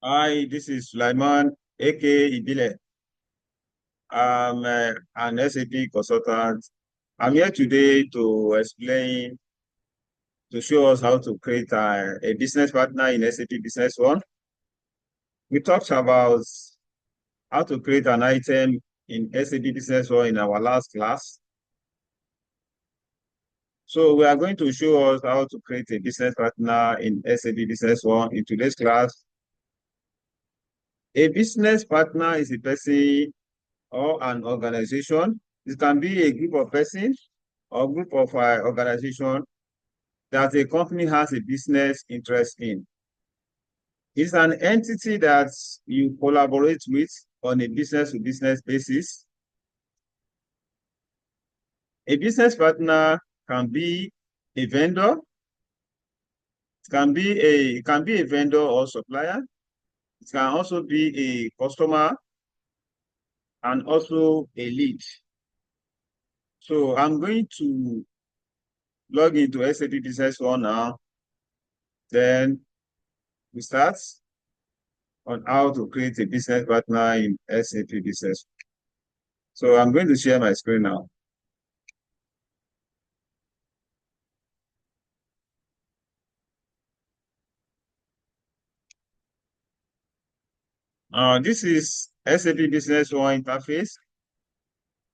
Hi, this is Sulaiman, aka Ibile. I'm an SAP consultant. I'm here today to explain, to show us how to create a business partner in SAP Business One. We talked about how to create an item in SAP Business One in our last class. So we are going to show us how to create a business partner in SAP Business One in today's class. A business partner is a person or an organization. It can be a group of persons or group of organization that a company has a business interest in. It's an entity that you collaborate with on a business-to-business basis. A business partner can be a vendor, it can be a vendor or supplier. It can also be a customer and also a lead. So I'm going to log into SAP Business One now. Then we start on how to create a business partner in SAP Business. So I'm going to share my screen now. This is SAP Business One interface.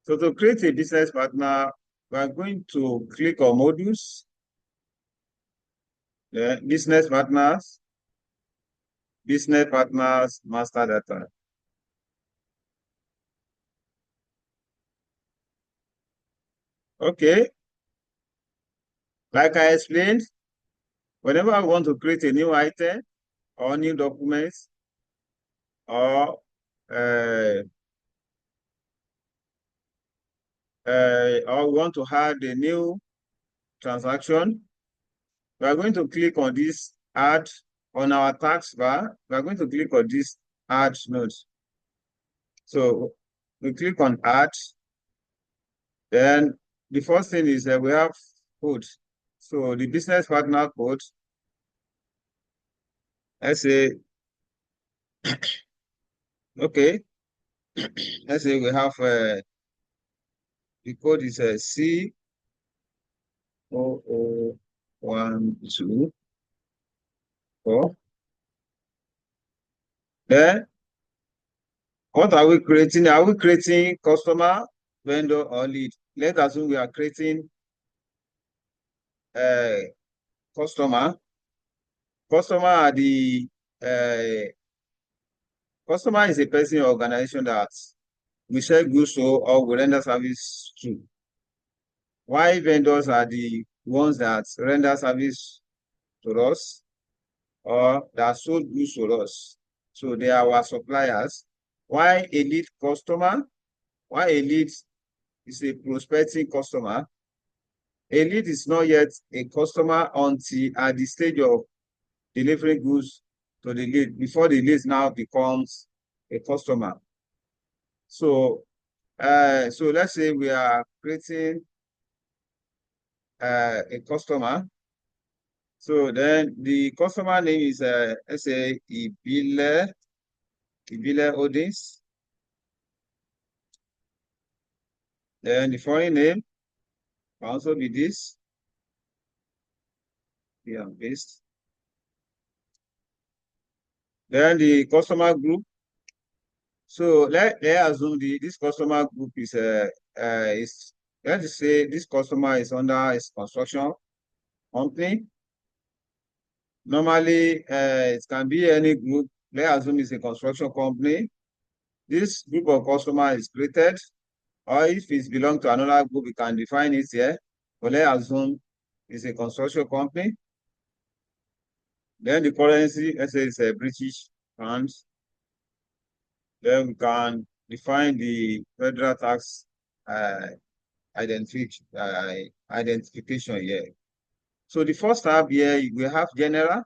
So to create a business partner, we are going to click on modules, business partners, master data. Okay, like I explained, whenever I want to create a new item or new documents or uh, or we want to add a new transaction, we are going to click on this add on our task bar. We are going to click on this add node. So we click on add. Then the first thing is that we have code. So the business partner code, let's say, okay, let's say we have the code is C0012 4. Then what are we creating? Are we creating customer, vendor, or lead? Let's assume we are creating customer. Customer are the uh, customer is a person or organization that we sell goods to or we render service to. Why vendors are the ones that render service to us or that sold goods to us. So they are our suppliers. Why a lead customer? Why a lead is a prospecting customer? A lead is not yet a customer until at the stage of delivering goods to the lead before the lead now becomes a customer. So, so let's say we are creating a customer. So then the customer name is let's say Ibile Odins. Then the foreign name can also be this. Here and paste. Then the customer group. So let's assume this customer group is let's say this customer is under a construction company. Normally, it can be any group. Let's assume it's a construction company. This group of customer is created, or if it belongs to another group, we can define it here. But let's assume it's a construction company. Then the currency, let's say it's a British pounds. Then we can define the federal tax uh, identification here. So the first tab here, we have general.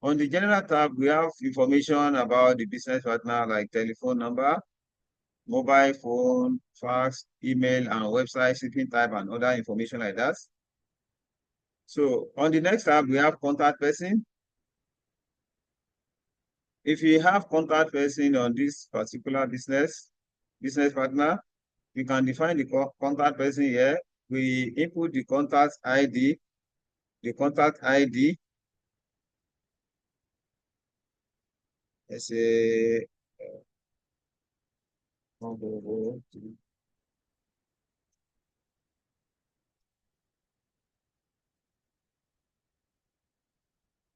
On the general tab, we have information about the business partner like telephone number, mobile phone, fax, email, and website, shipping type, and other information like that. So on the next tab, we have contact person. if you have contact person on this particular business partner, you can define the contact person here. We input the contact ID, let's say,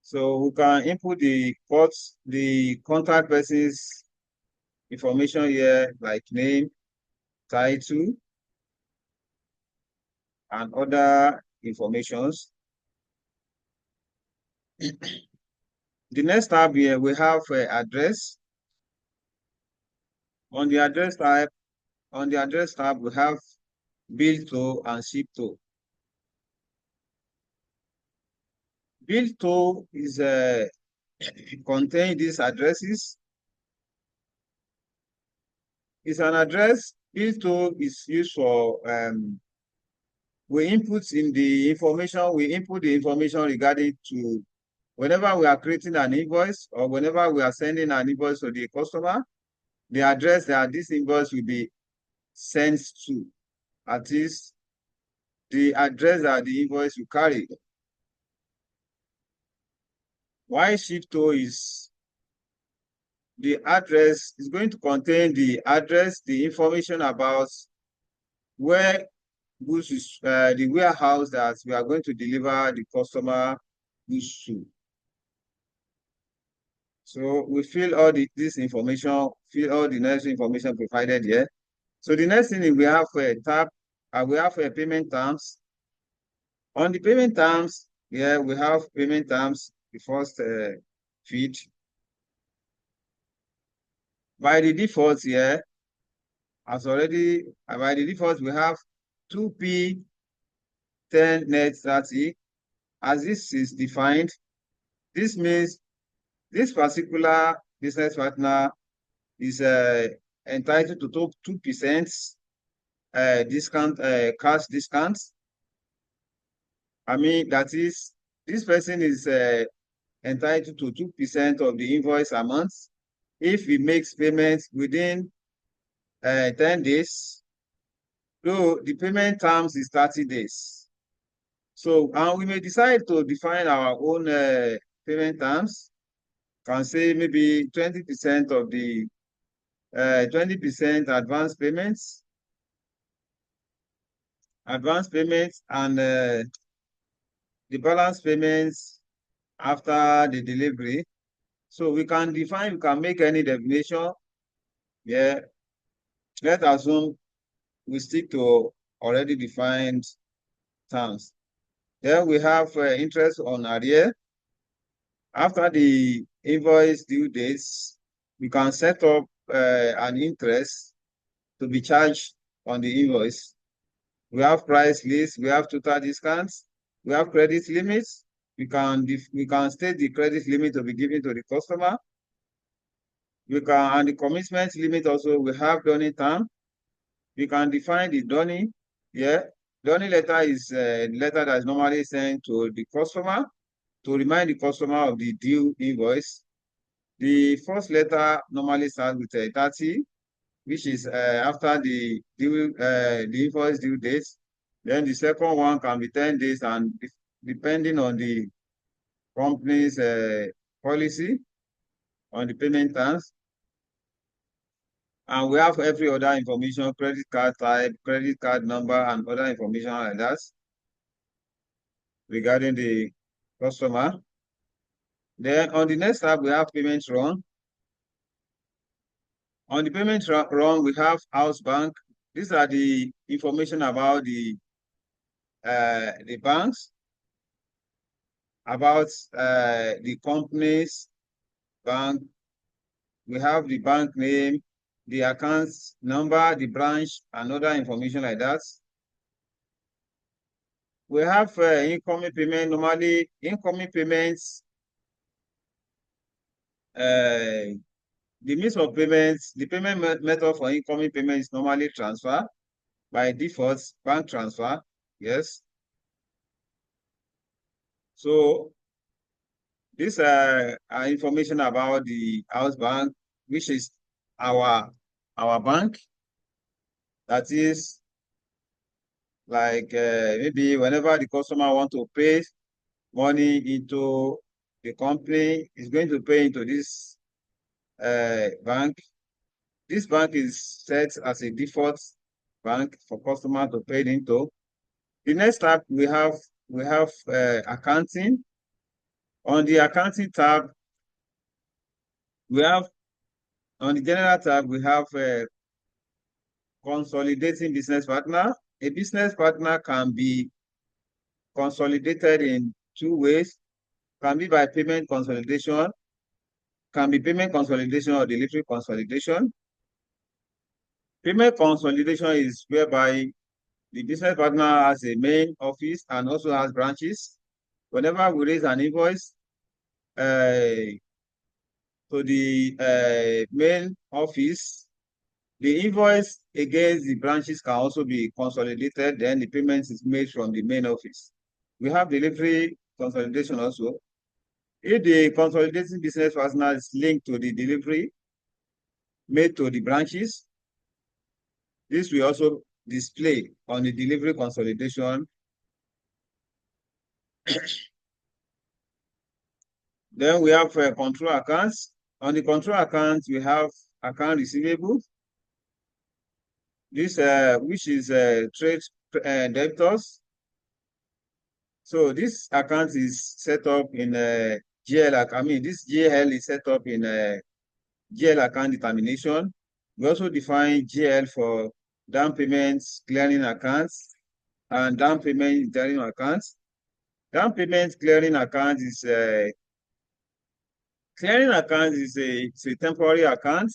so we can input the contact person's information here, like name, title, and other informations. The next tab here, we have address. On the address tab, we have bill to and ship to. Bill to is contain these addresses. It's an address. Bill to is used for we input the information regarding to whenever we are creating an invoice or whenever we are sending an invoice to the customer, the address that this invoice will be sent to, at least the address that the invoice will carry. Why ship to is the address is going to contain the address, the information about where goods is, the warehouse that we are going to deliver the customer goods to. So we fill all this information, fill all the necessary information provided here. So the next thing is we have a tab, we have a payment terms. On the payment terms, yeah, we have payment terms, the first feed. By the default here, by the default, we have 2P 10 net 30. As this is defined, this means this particular business partner is entitled to 2% discount, cash discount. I mean, that is, this person is entitled to 2% of the invoice amount if he makes payments within 10 days, though the payment terms is 30 days. So, and we may decide to define our own payment terms. Can say maybe 20% of the 20% advance payments, and the balance payments after the delivery. So we can make any definition. Yeah, let's assume we stick to already defined terms. Then we have interest on arrear. After the invoice due dates, we can set up an interest to be charged on the invoice. We have price list, we have total discounts, we have credit limits. We can state the credit limit to be given to the customer. And the commitment limit also, we have donning term. We can define the donning. Yeah, donning letter is a letter that is normally sent to the customer to remind the customer of the due invoice. The first letter normally starts with 30, which is after the invoice due date. Then the second one can be 10 days, and depending on the company's policy on the payment terms. And we have every other information, credit card type, credit card number, and other information like that regarding the customer. Then on the next tab, we have payment run. On the payment run, we have house bank. These are the information about the banks, about the company's bank. We have the bank name, the account number, the branch, and other information like that. We have incoming payment. Normally, incoming payments, the means of payments, the payment method for incoming payment is normally transfer. By default, bank transfer, yes. So This are information about the house bank, which is our bank. That is like maybe whenever the customer want to pay money into the company, is going to pay into this bank. This bank is set as a default bank for customer to pay into. The next tab we have accounting. On the accounting tab, we have on the general tab we have consolidating business partner. A business partner can be consolidated in two ways. Can be by payment consolidation, can be payment consolidation or delivery consolidation. Payment consolidation is whereby the business partner has a main office and also has branches. Whenever we raise an invoice to the main office, the invoice against the branches can also be consolidated, then the payment is made from the main office. We have delivery consolidation also. If the consolidating business partner is linked to the delivery made to the branches, this will also display on the delivery consolidation. Then we have control accounts. On the control accounts, we have account receivable. This which is trade debtors. So this account is set up in GL. I mean, this GL is set up in GL account determination. We also define GL for down payments clearing accounts and down payment clearing accounts. Down payment clearing account is a temporary account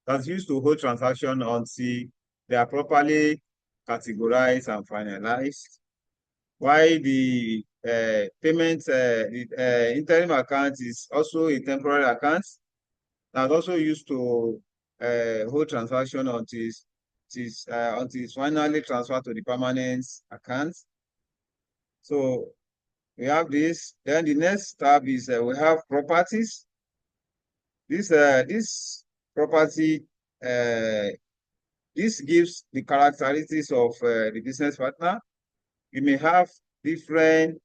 that's used to hold transaction until they are properly categorized and finalized. While the interim account is also a temporary account that's also used to hold transaction until it's finally transferred to the permanent account. So we have this. Then the next tab is we have properties. This property this gives the characteristics of the business partner. We may have different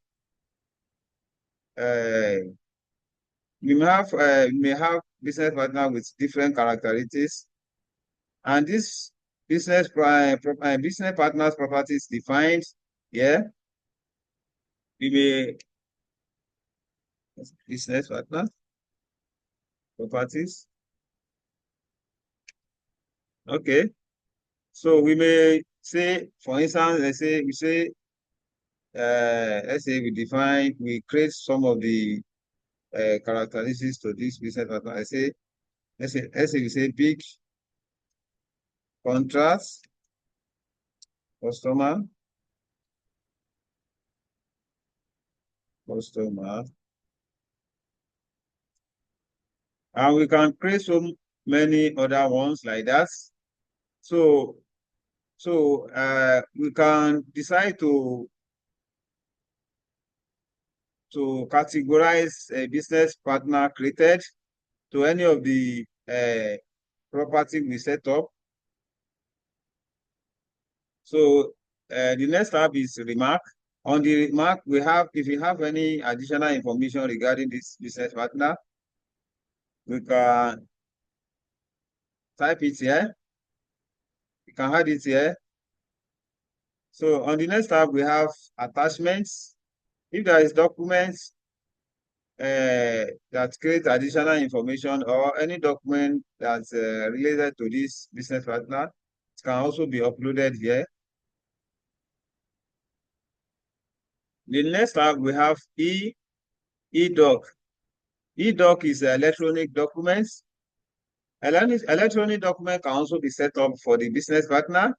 we may have business partner with different characteristics, and this business partners properties defined here. We may business partner properties. Okay, so we may say, for instance, let's say we create some of the characteristics to this business partner. Let's say we say big contrast customer, and we can create so many other ones like that. So we can decide to categorize a business partner created to any of the property we set up. So the next tab is remark. On the remark, if you have any additional information regarding this business partner, we can type it here. You can add it here. So on the next tab, we have attachments. If there is documents that create additional information or any document that's related to this business partner, it can also be uploaded here. The next tab we have e-doc. E-doc is electronic documents. Electronic document can also be set up for the business partner.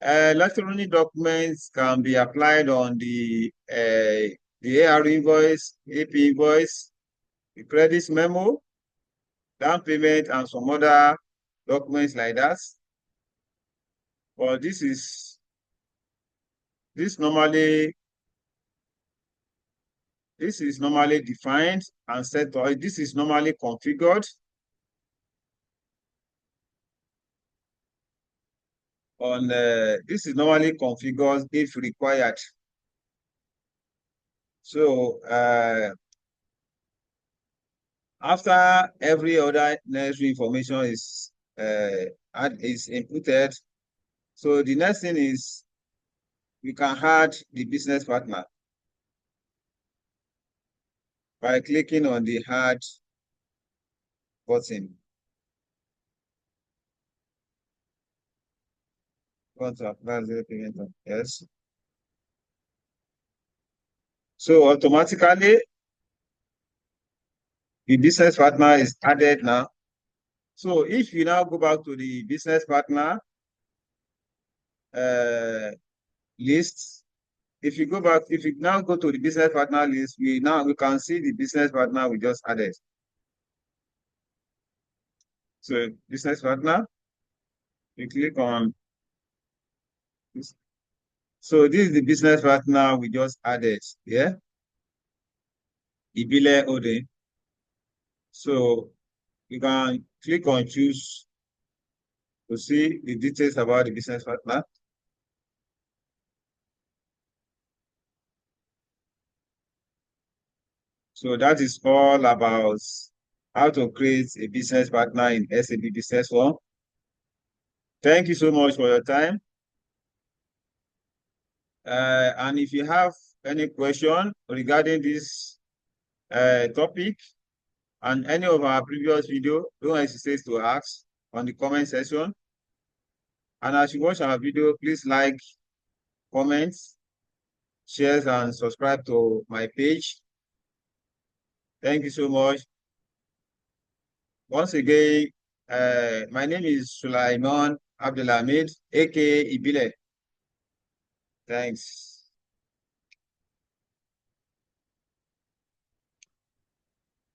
Electronic documents can be applied on the AR invoice, AP invoice, the credit memo, down payment, and some other documents like that. But this This is normally defined and set, or this is normally configured on, this is normally configured if required. So after every other necessary information is inputted, so the next thing is we can add the business partner by clicking on the add button. Yes. So automatically the business partner is added now. So if you now go back to the business partner list, if you now go to the business partner list, we can see the business partner we just added. So business partner, we click on this. So this is the business partner we just added. Yeah, Ibile Ode. So you can click on choose to see the details about the business partner. So that is all about how to create a business partner in SAP Business One. Thank you so much for your time. And if you have any question regarding this topic and any of our previous video, don't hesitate to ask on the comment section. And as you watch our video, please like, comment, share, and subscribe to my page. Thank you so much. Once again, my name is Sulaiman Abdelhamid, aka Ibile. Thanks.